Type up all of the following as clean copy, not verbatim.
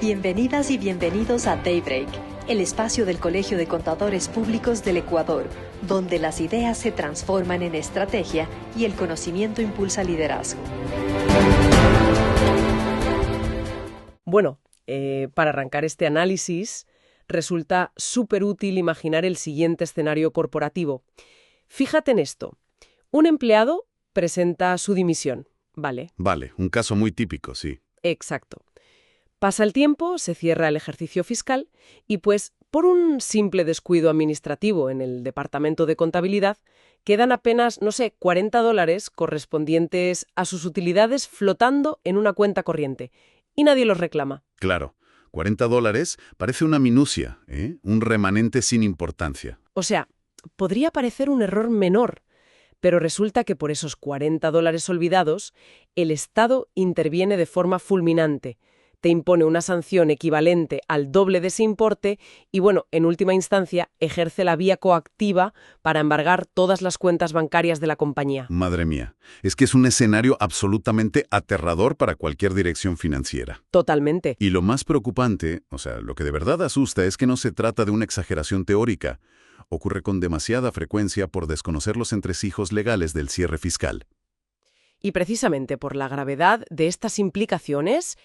Bienvenidas y bienvenidos a Daybreak, el espacio del Colegio de Contadores Públicos del Ecuador, donde las ideas se transforman en estrategia y el conocimiento impulsa liderazgo. Bueno, para arrancar este análisis, resulta súper útil imaginar el siguiente escenario corporativo. Fíjate en esto. Un empleado presenta su dimisión, ¿vale? Vale, un caso muy típico, sí. Exacto. Pasa el tiempo, se cierra el ejercicio fiscal y pues por un simple descuido administrativo en el departamento de contabilidad quedan apenas, $40 correspondientes a sus utilidades flotando en una cuenta corriente y nadie los reclama. Claro, $40 parece una minucia, un remanente sin importancia. O sea, podría parecer un error menor, pero resulta que por esos $40 olvidados, el Estado interviene de forma fulminante. Te impone una sanción equivalente al doble de ese importe y, en última instancia, ejerce la vía coactiva para embargar todas las cuentas bancarias de la compañía. Madre mía, es que es un escenario absolutamente aterrador para cualquier dirección financiera. Totalmente. Y lo más preocupante, lo que de verdad asusta es que no se trata de una exageración teórica. Ocurre con demasiada frecuencia por desconocer los entresijos legales del cierre fiscal. Y precisamente por la gravedad de estas implicaciones,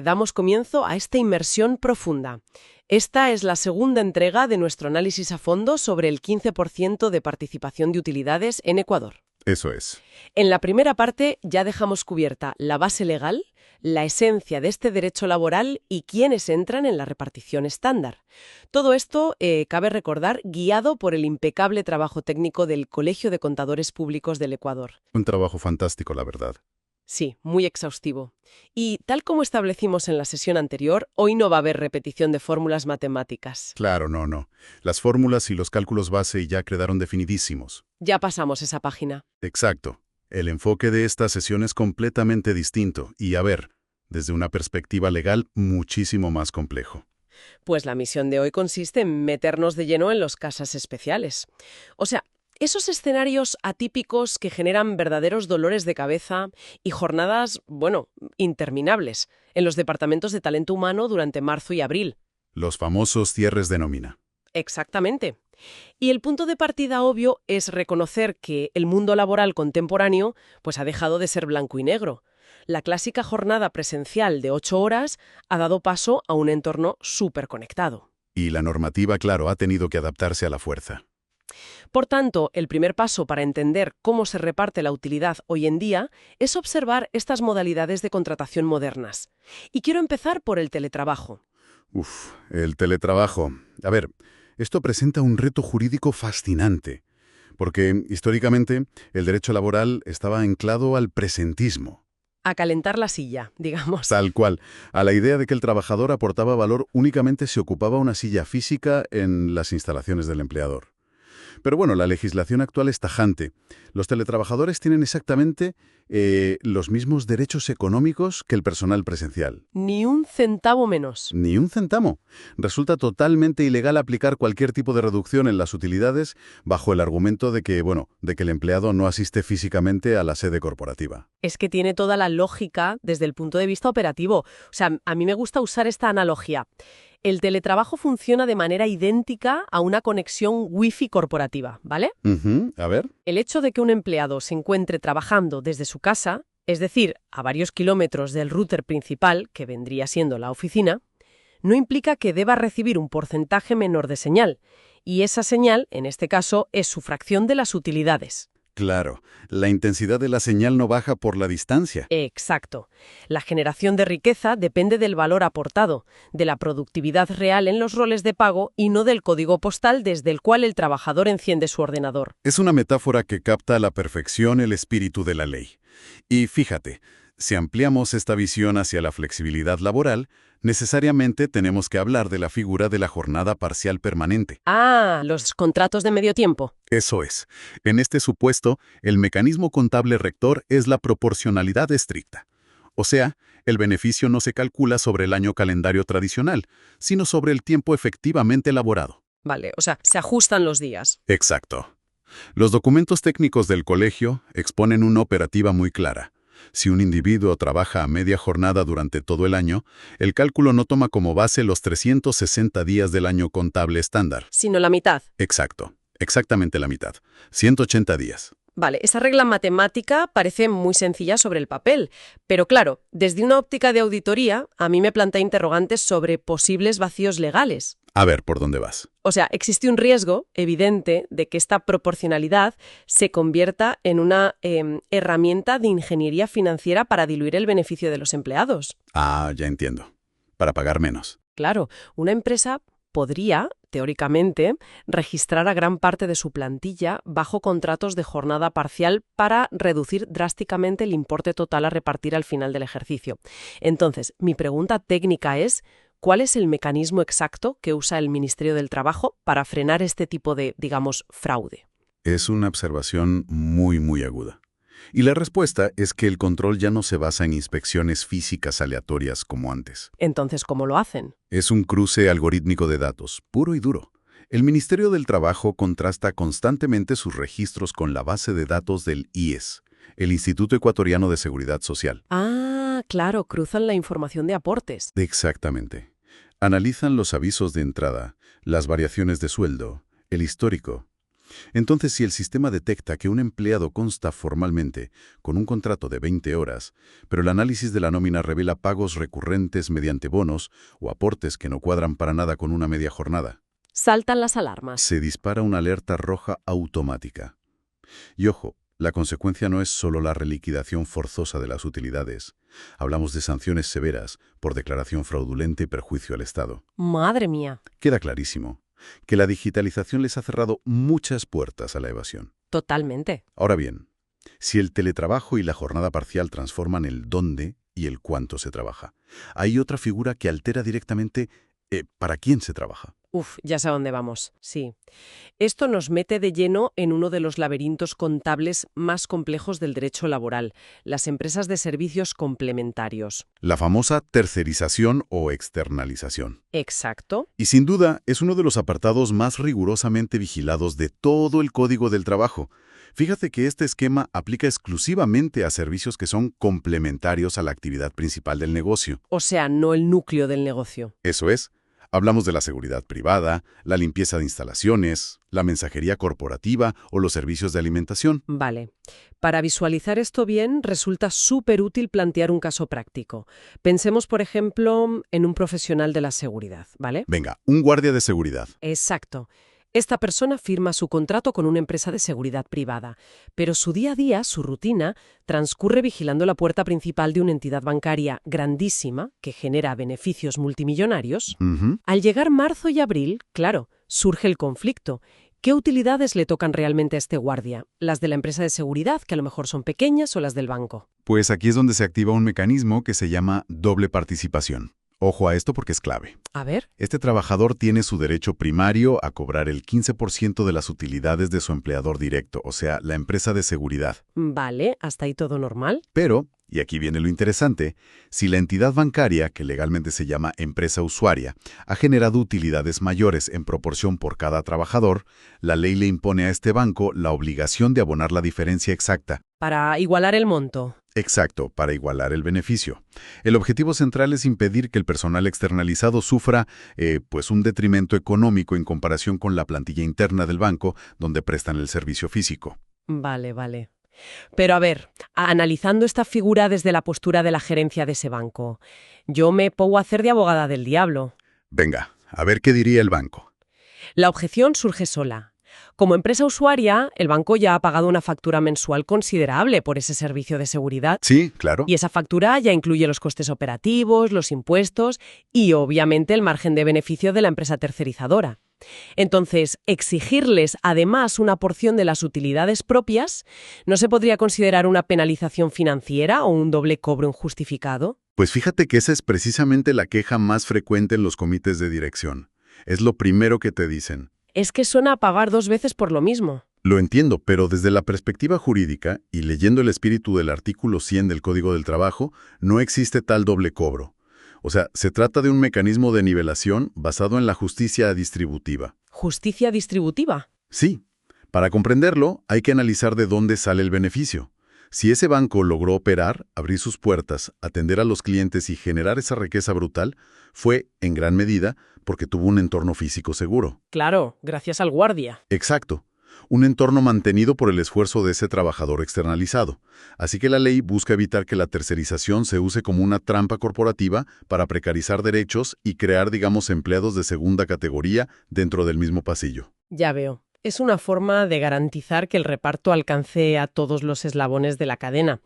damos comienzo a esta inmersión profunda. Esta es la segunda entrega de nuestro análisis a fondo sobre el 15% de participación de utilidades en Ecuador. Eso es. En la primera parte ya dejamos cubierta la base legal, la esencia de este derecho laboral y quiénes entran en la repartición estándar. Todo esto, cabe recordar, guiado por el impecable trabajo técnico del Colegio de Contadores Públicos del Ecuador. Un trabajo fantástico, la verdad. Sí, muy exhaustivo. Y tal como establecimos en la sesión anterior, hoy no va a haber repetición de fórmulas matemáticas. Claro, no. Las fórmulas y los cálculos base ya quedaron definidísimos. Ya pasamos esa página. Exacto. El enfoque de esta sesión es completamente distinto y, desde una perspectiva legal, muchísimo más complejo. Pues la misión de hoy consiste en meternos de lleno en los casos especiales. O sea, esos escenarios atípicos que generan verdaderos dolores de cabeza y jornadas, interminables, en los departamentos de talento humano durante marzo y abril. Los famosos cierres de nómina. Exactamente. Y el punto de partida obvio es reconocer que el mundo laboral contemporáneo ha dejado de ser blanco y negro. La clásica jornada presencial de 8 horas ha dado paso a un entorno súper conectado. Y la normativa, claro, ha tenido que adaptarse a la fuerza. Por tanto, el primer paso para entender cómo se reparte la utilidad hoy en día es observar estas modalidades de contratación modernas. Y quiero empezar por el teletrabajo. El teletrabajo. Esto presenta un reto jurídico fascinante, porque históricamente el derecho laboral estaba anclado al presentismo. A calentar la silla, digamos. Tal cual, a la idea de que el trabajador aportaba valor únicamente si ocupaba una silla física en las instalaciones del empleador. Pero la legislación actual es tajante. Los teletrabajadores tienen exactamente los mismos derechos económicos que el personal presencial. Ni un centavo menos. Ni un centavo. Resulta totalmente ilegal aplicar cualquier tipo de reducción en las utilidades bajo el argumento de que el empleado no asiste físicamente a la sede corporativa. Es que tiene toda la lógica desde el punto de vista operativo. A mí me gusta usar esta analogía. El teletrabajo funciona de manera idéntica a una conexión Wi-Fi corporativa, ¿vale? A ver. El hecho de que un empleado se encuentre trabajando desde su casa, es decir, a varios kilómetros del router principal, que vendría siendo la oficina, no implica que deba recibir un porcentaje menor de señal, y esa señal, en este caso, es su fracción de las utilidades. Claro, la intensidad de la señal no baja por la distancia. Exacto. La generación de riqueza depende del valor aportado, de la productividad real en los roles de pago y no del código postal desde el cual el trabajador enciende su ordenador. Es una metáfora que capta a la perfección el espíritu de la ley. Y fíjate, si ampliamos esta visión hacia la flexibilidad laboral, necesariamente tenemos que hablar de la figura de la jornada parcial permanente. Los contratos de medio tiempo. Eso es. En este supuesto, el mecanismo contable rector es la proporcionalidad estricta. O sea, el beneficio no se calcula sobre el año calendario tradicional, sino sobre el tiempo efectivamente elaborado. Vale, se ajustan los días. Exacto. Los documentos técnicos del colegio exponen una operativa muy clara. Si un individuo trabaja a media jornada durante todo el año, el cálculo no toma como base los 360 días del año contable estándar. Sino la mitad. Exacto, exactamente la mitad, 180 días. Vale, esa regla matemática parece muy sencilla sobre el papel, pero claro, desde una óptica de auditoría, a mí me plantea interrogantes sobre posibles vacíos legales. A ver, ¿por dónde vas? O sea, existe un riesgo evidente de que esta proporcionalidad se convierta en una herramienta de ingeniería financiera para diluir el beneficio de los empleados. Ah, ya entiendo. Para pagar menos. Claro, una empresa podría, teóricamente, registrar a gran parte de su plantilla bajo contratos de jornada parcial para reducir drásticamente el importe total a repartir al final del ejercicio. Entonces, mi pregunta técnica es, ¿cuál es el mecanismo exacto que usa el Ministerio del Trabajo para frenar este tipo de, digamos, fraude? Es una observación muy aguda. Y la respuesta es que el control ya no se basa en inspecciones físicas aleatorias como antes. Entonces, ¿cómo lo hacen? Es un cruce algorítmico de datos, puro y duro. El Ministerio del Trabajo contrasta constantemente sus registros con la base de datos del IES, el Instituto Ecuatoriano de Seguridad Social. Ah, claro, cruzan la información de aportes. Exactamente. Analizan los avisos de entrada, las variaciones de sueldo, el histórico. Entonces, si el sistema detecta que un empleado consta formalmente con un contrato de 20 horas, pero el análisis de la nómina revela pagos recurrentes mediante bonos o aportes que no cuadran para nada con una media jornada, Saltan las alarmas. se dispara una alerta roja automática. Y ojo, la consecuencia no es solo la reliquidación forzosa de las utilidades. Hablamos de sanciones severas por declaración fraudulenta y perjuicio al Estado. Madre mía. Queda clarísimo que la digitalización les ha cerrado muchas puertas a la evasión. Totalmente. Ahora bien, si el teletrabajo y la jornada parcial transforman el dónde y el cuánto se trabaja, hay otra figura que altera directamente para quién se trabaja. Uf, ya sé a dónde vamos. Sí. Esto nos mete de lleno en uno de los laberintos contables más complejos del derecho laboral, las empresas de servicios complementarios. La famosa tercerización o externalización. Exacto. Y sin duda es uno de los apartados más rigurosamente vigilados de todo el Código del Trabajo. Fíjate que este esquema aplica exclusivamente a servicios que son complementarios a la actividad principal del negocio. O sea, no el núcleo del negocio. Eso es. Hablamos de la seguridad privada, la limpieza de instalaciones, la mensajería corporativa o los servicios de alimentación. Vale. Para visualizar esto bien, resulta súper útil plantear un caso práctico. Pensemos, por ejemplo, en un profesional de la seguridad, ¿vale? Venga, un guardia de seguridad. Exacto. Esta persona firma su contrato con una empresa de seguridad privada, pero su día a día, su rutina, transcurre vigilando la puerta principal de una entidad bancaria grandísima que genera beneficios multimillonarios. Al llegar marzo y abril, claro, surge el conflicto. ¿Qué utilidades le tocan realmente a este guardia? ¿Las de la empresa de seguridad, que a lo mejor son pequeñas, o las del banco? Pues aquí es donde se activa un mecanismo que se llama doble participación. Ojo a esto porque es clave. A ver. Este trabajador tiene su derecho primario a cobrar el 15% de las utilidades de su empleador directo, o sea, la empresa de seguridad. Vale, hasta ahí todo normal. Pero, y aquí viene lo interesante, si la entidad bancaria, que legalmente se llama empresa usuaria, ha generado utilidades mayores en proporción por cada trabajador, la ley le impone a este banco la obligación de abonar la diferencia exacta. Para igualar el monto. Exacto, para igualar el beneficio. El objetivo central es impedir que el personal externalizado sufra pues un detrimento económico en comparación con la plantilla interna del banco donde prestan el servicio físico. Vale. Pero a ver, analizando esta figura desde la postura de la gerencia de ese banco, yo me pongo a hacer de abogada del diablo. Venga, a ver qué diría el banco. La objeción surge sola. Como empresa usuaria, el banco ya ha pagado una factura mensual considerable por ese servicio de seguridad. Sí, claro. Y esa factura ya incluye los costes operativos, los impuestos y, obviamente, el margen de beneficio de la empresa tercerizadora. Entonces, exigirles además una porción de las utilidades propias, ¿no se podría considerar una penalización financiera o un doble cobro injustificado? Pues fíjate que esa es precisamente la queja más frecuente en los comités de dirección. Es lo primero que te dicen. Es que suena a pagar dos veces por lo mismo. Lo entiendo, pero desde la perspectiva jurídica, y leyendo el espíritu del artículo 100 del Código del Trabajo, no existe tal doble cobro. O sea, se trata de un mecanismo de nivelación basado en la justicia distributiva. ¿Justicia distributiva? Sí. Para comprenderlo, hay que analizar de dónde sale el beneficio. Si ese banco logró operar, abrir sus puertas, atender a los clientes y generar esa riqueza brutal, fue, en gran medida, porque tuvo un entorno físico seguro. Claro, gracias al guardia. Exacto. Un entorno mantenido por el esfuerzo de ese trabajador externalizado. Así que la ley busca evitar que la tercerización se use como una trampa corporativa para precarizar derechos y crear, digamos, empleados de segunda categoría dentro del mismo pasillo. Ya veo. Es una forma de garantizar que el reparto alcance a todos los eslabones de la cadena.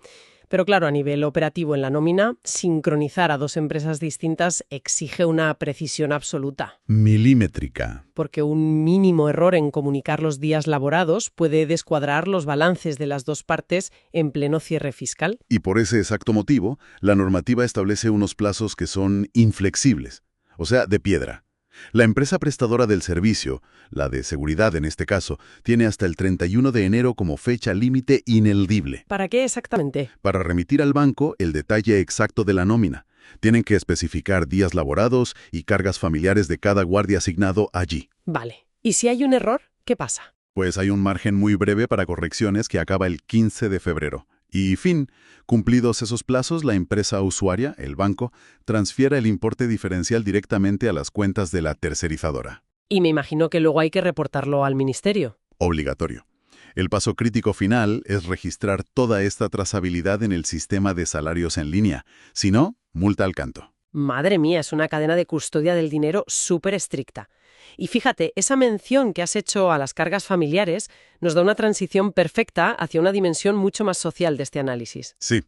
Pero claro, a nivel operativo en la nómina, sincronizar a dos empresas distintas exige una precisión absoluta. Milimétrica. Porque un mínimo error en comunicar los días laborados puede descuadrar los balances de las dos partes en pleno cierre fiscal. Y por ese exacto motivo, la normativa establece unos plazos que son inflexibles, o sea, de piedra. La empresa prestadora del servicio, la de seguridad en este caso, tiene hasta el 31 de enero como fecha límite ineludible. ¿Para qué exactamente? Para remitir al banco el detalle exacto de la nómina. Tienen que especificar días laborados y cargas familiares de cada guardia asignado allí. Vale. ¿Y si hay un error? ¿Qué pasa? Pues hay un margen muy breve para correcciones que acaba el 15 de febrero. Y fin, cumplidos esos plazos, la empresa usuaria, el banco, transfiere el importe diferencial directamente a las cuentas de la tercerizadora. Y me imagino que luego hay que reportarlo al ministerio. Obligatorio. El paso crítico final es registrar toda esta trazabilidad en el sistema de salarios en línea. Si no, multa al canto. Madre mía, es una cadena de custodia del dinero súper estricta. Y fíjate, esa mención que has hecho a las cargas familiares nos da una transición perfecta hacia una dimensión mucho más social de este análisis. Sí,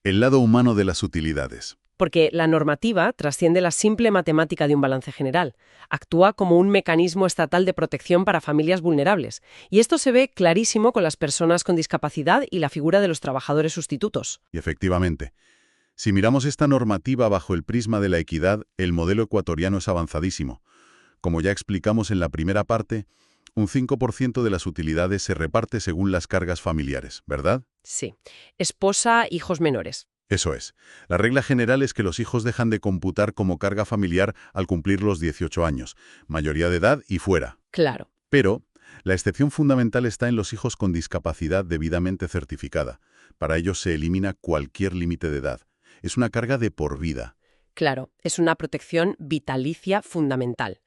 el lado humano de las utilidades. Porque la normativa trasciende la simple matemática de un balance general. Actúa como un mecanismo estatal de protección para familias vulnerables. Y esto se ve clarísimo con las personas con discapacidad y la figura de los trabajadores sustitutos. Y efectivamente, si miramos esta normativa bajo el prisma de la equidad, el modelo ecuatoriano es avanzadísimo. Como ya explicamos en la primera parte, un 5% de las utilidades se reparte según las cargas familiares, ¿verdad? Sí. Esposa, hijos menores. Eso es. La regla general es que los hijos dejan de computar como carga familiar al cumplir los 18 años, mayoría de edad y fuera. Claro. Pero la excepción fundamental está en los hijos con discapacidad debidamente certificada. Para ellos se elimina cualquier límite de edad. Es una carga de por vida. Claro, es una protección vitalicia fundamental.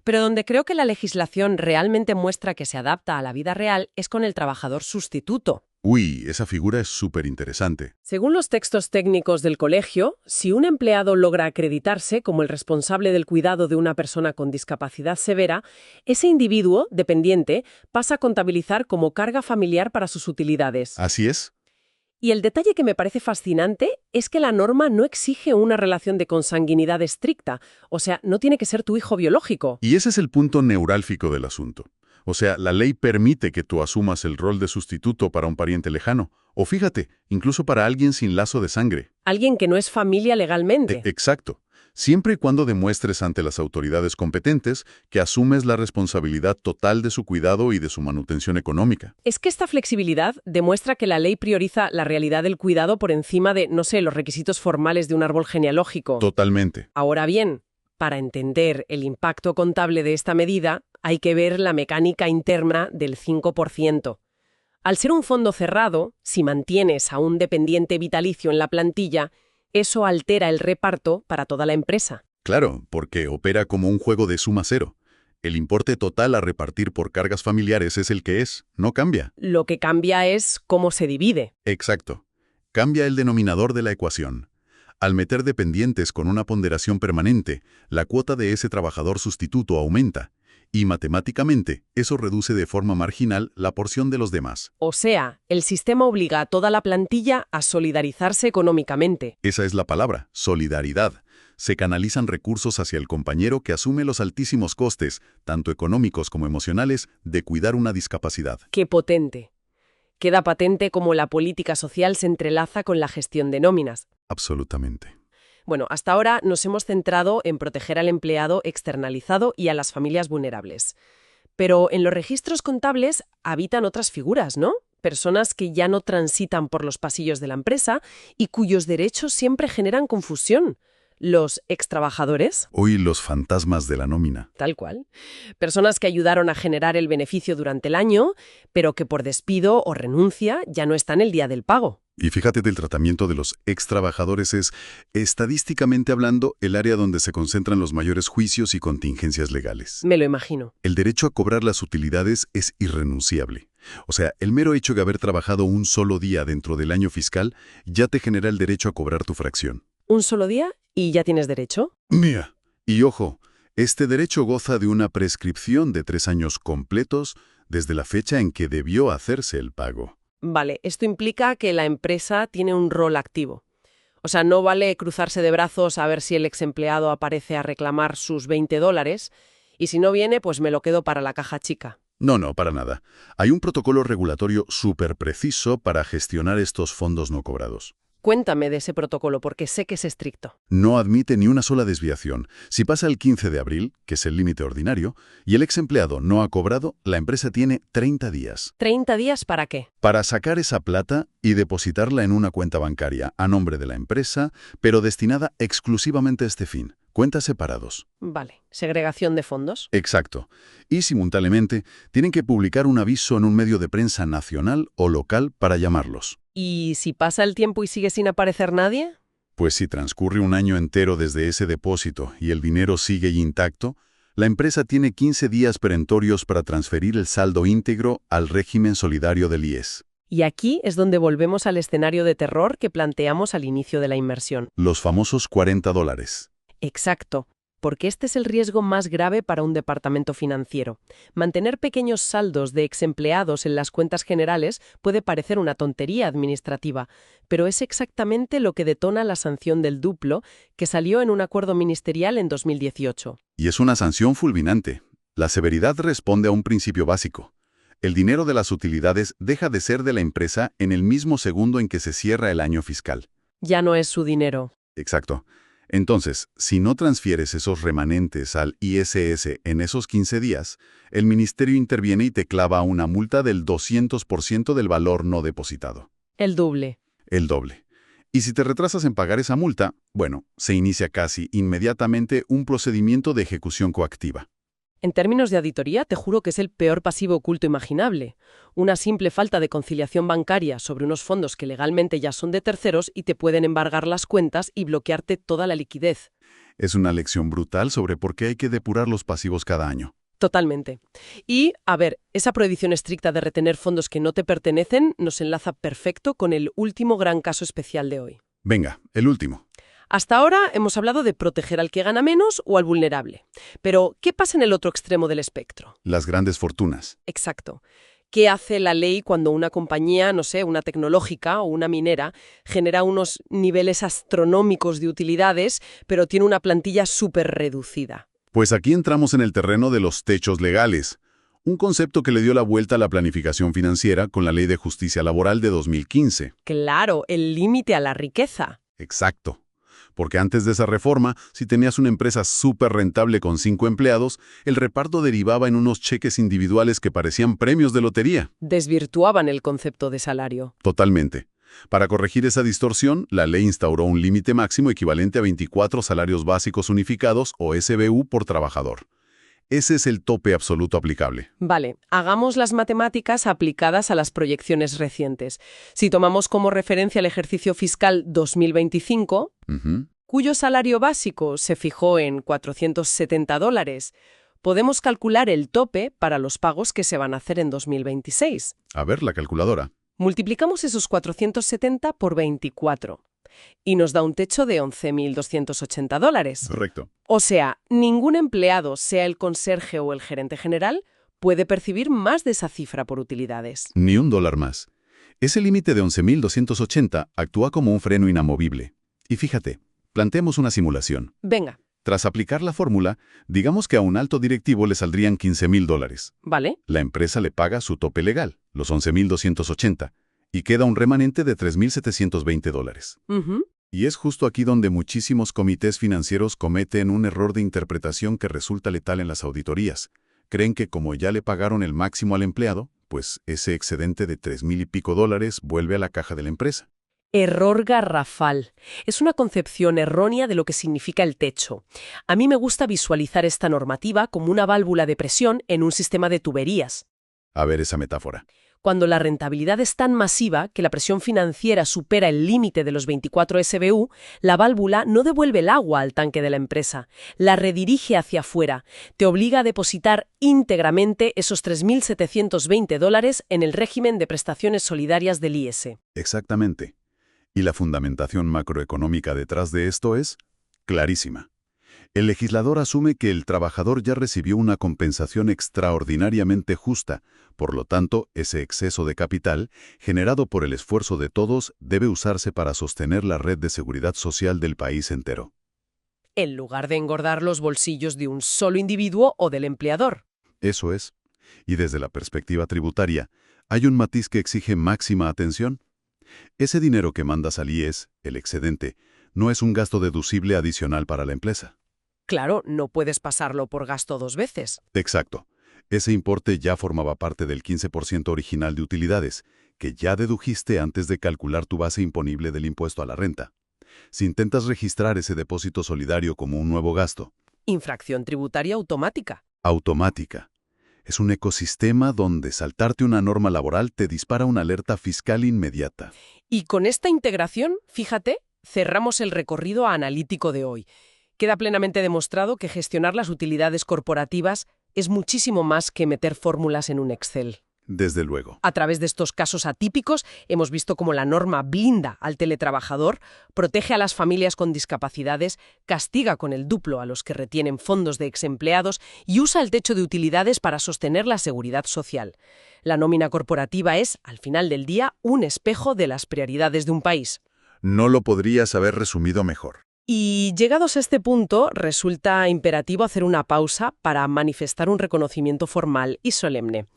Pero donde creo que la legislación realmente muestra que se adapta a la vida real es con el trabajador sustituto. Uy, esa figura es súper interesante. Según los textos técnicos del colegio, si un empleado logra acreditarse como el responsable del cuidado de una persona con discapacidad severa, ese individuo, dependiente, pasa a contabilizar como carga familiar para sus utilidades. ¿Así es? Y el detalle que me parece fascinante es que la norma no exige una relación de consanguinidad estricta, o sea, no tiene que ser tu hijo biológico. Y ese es el punto neurálgico del asunto. O sea, la ley permite que tú asumas el rol de sustituto para un pariente lejano. O fíjate, incluso para alguien sin lazo de sangre. Alguien que no es familia legalmente. Exacto. Siempre y cuando demuestres ante las autoridades competentes que asumes la responsabilidad total de su cuidado y de su manutención económica. Es que esta flexibilidad demuestra que la ley prioriza la realidad del cuidado por encima de, no sé, los requisitos formales de un árbol genealógico. Totalmente. Ahora bien, para entender el impacto contable de esta medida, hay que ver la mecánica interna del 5%. Al ser un fondo cerrado, si mantienes a un dependiente vitalicio en la plantilla, eso altera el reparto para toda la empresa. Claro, porque opera como un juego de suma cero. El importe total a repartir por cargas familiares es el que es, no cambia. Lo que cambia es cómo se divide. Exacto. Cambia el denominador de la ecuación. Al meter dependientes con una ponderación permanente, la cuota de ese trabajador sustituto aumenta. Y matemáticamente, eso reduce de forma marginal la porción de los demás. O sea, el sistema obliga a toda la plantilla a solidarizarse económicamente. Esa es la palabra, solidaridad. Se canalizan recursos hacia el compañero que asume los altísimos costes, tanto económicos como emocionales, de cuidar una discapacidad. ¡Qué potente! Queda patente cómo la política social se entrelaza con la gestión de nóminas. Absolutamente. Bueno, hasta ahora nos hemos centrado en proteger al empleado externalizado y a las familias vulnerables. Pero en los registros contables habitan otras figuras, ¿no? Personas que ya no transitan por los pasillos de la empresa y cuyos derechos siempre generan confusión. Los extrabajadores, Hoy los fantasmas de la nómina. tal cual. Personas que ayudaron a generar el beneficio durante el año, pero que por despido o renuncia ya no están el día del pago. Y fíjate del tratamiento de los extrabajadores es, estadísticamente hablando, el área donde se concentran los mayores juicios y contingencias legales. Me lo imagino. El derecho a cobrar las utilidades es irrenunciable. O sea, el mero hecho de haber trabajado un solo día dentro del año fiscal ya te genera el derecho a cobrar tu fracción. Un solo día y ya tienes derecho. Mía. Y ojo, este derecho goza de una prescripción de 3 años completos desde la fecha en que debió hacerse el pago. Vale, esto implica que la empresa tiene un rol activo. O sea, no vale cruzarse de brazos a ver si el ex empleado aparece a reclamar sus $20 y si no viene, pues me lo quedo para la caja chica. No, para nada. Hay un protocolo regulatorio súper preciso para gestionar estos fondos no cobrados. Cuéntame de ese protocolo porque sé que es estricto. No admite ni una sola desviación. Si pasa el 15 de abril, que es el límite ordinario, y el ex empleado no ha cobrado, la empresa tiene 30 días. ¿30 días para qué? Para sacar esa plata y depositarla en una cuenta bancaria a nombre de la empresa, pero destinada exclusivamente a este fin. Cuentas separados. Vale, segregación de fondos. Exacto. Y simultáneamente tienen que publicar un aviso en un medio de prensa nacional o local para llamarlos. ¿Y si pasa el tiempo y sigue sin aparecer nadie? Pues si transcurre un año entero desde ese depósito y el dinero sigue intacto, la empresa tiene 15 días perentorios para transferir el saldo íntegro al régimen solidario del IES. Y aquí es donde volvemos al escenario de terror que planteamos al inicio de la inversión. Los famosos $40. Exacto, porque este es el riesgo más grave para un departamento financiero. Mantener pequeños saldos de exempleados en las cuentas generales puede parecer una tontería administrativa, pero es exactamente lo que detona la sanción del duplo que salió en un acuerdo ministerial en 2018. Y es una sanción fulminante. La severidad responde a un principio básico. El dinero de las utilidades deja de ser de la empresa en el mismo segundo en que se cierra el año fiscal. Ya no es su dinero. Exacto. Entonces, si no transfieres esos remanentes al ISS en esos 15 días, el ministerio interviene y te clava una multa del 200% del valor no depositado. El doble. El doble. Y si te retrasas en pagar esa multa, bueno, se inicia casi inmediatamente un procedimiento de ejecución coactiva. En términos de auditoría, te juro que es el peor pasivo oculto imaginable. Una simple falta de conciliación bancaria sobre unos fondos que legalmente ya son de terceros y te pueden embargar las cuentas y bloquearte toda la liquidez. Es una lección brutal sobre por qué hay que depurar los pasivos cada año. Totalmente. Y, a ver, esa prohibición estricta de retener fondos que no te pertenecen nos enlaza perfecto con el último gran caso especial de hoy. Venga, el último. Hasta ahora hemos hablado de proteger al que gana menos o al vulnerable. Pero, ¿qué pasa en el otro extremo del espectro? Las grandes fortunas. Exacto. ¿Qué hace la ley cuando una compañía, no sé, una tecnológica o una minera, genera unos niveles astronómicos de utilidades, pero tiene una plantilla súper reducida? Pues aquí entramos en el terreno de los techos legales, un concepto que le dio la vuelta a la planificación financiera con la Ley de Justicia Laboral de 2015. Claro, el límite a la riqueza. Exacto. Porque antes de esa reforma, si tenías una empresa súper rentable con 5 empleados, el reparto derivaba en unos cheques individuales que parecían premios de lotería. Desvirtuaban el concepto de salario. Totalmente. Para corregir esa distorsión, la ley instauró un límite máximo equivalente a 24 salarios básicos unificados o SBU por trabajador. Ese es el tope absoluto aplicable. Vale, hagamos las matemáticas aplicadas a las proyecciones recientes. Si tomamos como referencia el ejercicio fiscal 2025, cuyo salario básico se fijó en $470, podemos calcular el tope para los pagos que se van a hacer en 2026. A ver, la calculadora. Multiplicamos esos 470 por 24 y nos da un techo de $11.280. Correcto. O sea, ningún empleado, sea el conserje o el gerente general, puede percibir más de esa cifra por utilidades. Ni $1 más. Ese límite de 11.280 actúa como un freno inamovible. Y fíjate, planteemos una simulación. Venga. Tras aplicar la fórmula, digamos que a un alto directivo le saldrían $15.000. ¿Vale? La empresa le paga su tope legal, los 11.280, y queda un remanente de $3.720. Y es justo aquí donde muchísimos comités financieros cometen un error de interpretación que resulta letal en las auditorías. Creen que como ya le pagaron el máximo al empleado, pues ese excedente de $3.000 y pico vuelve a la caja de la empresa. Error garrafal. Es una concepción errónea de lo que significa el techo. A mí me gusta visualizar esta normativa como una válvula de presión en un sistema de tuberías. A ver esa metáfora. Cuando la rentabilidad es tan masiva que la presión financiera supera el límite de los 24 SBU, la válvula no devuelve el agua al tanque de la empresa, la redirige hacia afuera, te obliga a depositar íntegramente esos $3.720 en el régimen de prestaciones solidarias del IS. Exactamente. Y la fundamentación macroeconómica detrás de esto es clarísima. El legislador asume que el trabajador ya recibió una compensación extraordinariamente justa, por lo tanto, ese exceso de capital, generado por el esfuerzo de todos, debe usarse para sostener la red de seguridad social del país entero. En lugar de engordar los bolsillos de un solo individuo o del empleador. Eso es. Y desde la perspectiva tributaria, hay un matiz que exige máxima atención. Ese dinero que mandas al IES, el excedente, no es un gasto deducible adicional para la empresa. Claro, no puedes pasarlo por gasto 2 veces. Exacto. Ese importe ya formaba parte del 15% original de utilidades, que ya dedujiste antes de calcular tu base imponible del impuesto a la renta. Si intentas registrar ese depósito solidario como un nuevo gasto. Infracción tributaria automática. Automática. Es un ecosistema donde saltarte una norma laboral te dispara una alerta fiscal inmediata. Y con esta integración, fíjate, cerramos el recorrido analítico de hoy. Queda plenamente demostrado que gestionar las utilidades corporativas es muchísimo más que meter fórmulas en un Excel. Desde luego. A través de estos casos atípicos, hemos visto cómo la norma blinda al teletrabajador, protege a las familias con discapacidades, castiga con el duplo a los que retienen fondos de exempleados y usa el techo de utilidades para sostener la seguridad social. La nómina corporativa es, al final del día, un espejo de las prioridades de un país. No lo podrías haber resumido mejor. Y llegados a este punto, resulta imperativo hacer una pausa para manifestar un reconocimiento formal y solemne.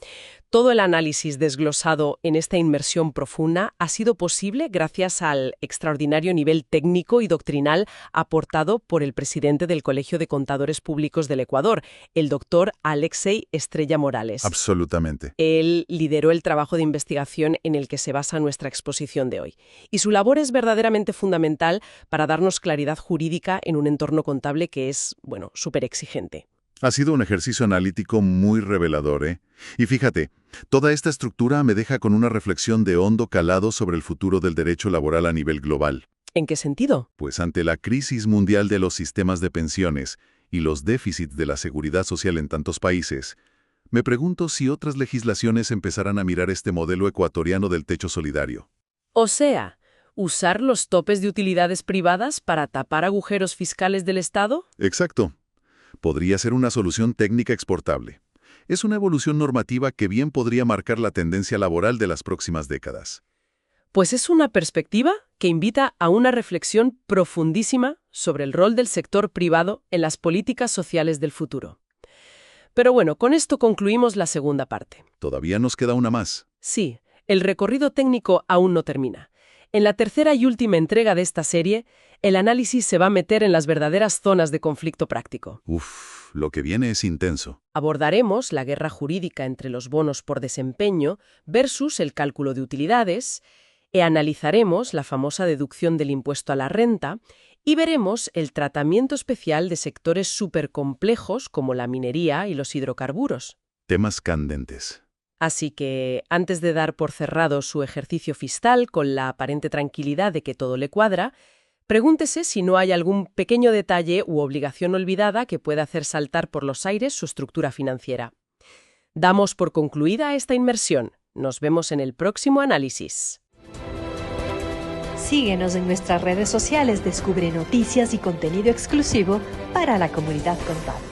Todo el análisis desglosado en esta inmersión profunda ha sido posible gracias al extraordinario nivel técnico y doctrinal aportado por el presidente del Colegio de Contadores Públicos del Ecuador, el doctor Alexei Estrella Morales. Absolutamente. Él lideró el trabajo de investigación en el que se basa nuestra exposición de hoy. Y su labor es verdaderamente fundamental para darnos claridad jurídica en un entorno contable que es, súper exigente. Ha sido un ejercicio analítico muy revelador, ¿eh? Y fíjate, toda esta estructura me deja con una reflexión de hondo calado sobre el futuro del derecho laboral a nivel global. ¿En qué sentido? Pues ante la crisis mundial de los sistemas de pensiones y los déficits de la seguridad social en tantos países, me pregunto si otras legislaciones empezarán a mirar este modelo ecuatoriano del techo solidario. O sea, ¿usar los topes de utilidades privadas para tapar agujeros fiscales del Estado? Exacto. Podría ser una solución técnica exportable. Es una evolución normativa que bien podría marcar la tendencia laboral de las próximas décadas. Pues es una perspectiva que invita a una reflexión profundísima sobre el rol del sector privado en las políticas sociales del futuro. Pero bueno, con esto concluimos la segunda parte. Todavía nos queda una más. Sí, el recorrido técnico aún no termina. En la tercera y última entrega de esta serie, el análisis se va a meter en las verdaderas zonas de conflicto práctico. Lo que viene es intenso. Abordaremos la guerra jurídica entre los bonos por desempeño versus el cálculo de utilidades, analizaremos la famosa deducción del impuesto a la renta y veremos el tratamiento especial de sectores supercomplejos como la minería y los hidrocarburos. Temas candentes. Así que, antes de dar por cerrado su ejercicio fiscal con la aparente tranquilidad de que todo le cuadra, pregúntese si no hay algún pequeño detalle u obligación olvidada que pueda hacer saltar por los aires su estructura financiera. Damos por concluida esta inmersión. Nos vemos en el próximo análisis. Síguenos en nuestras redes sociales, descubre noticias y contenido exclusivo para la comunidad contable.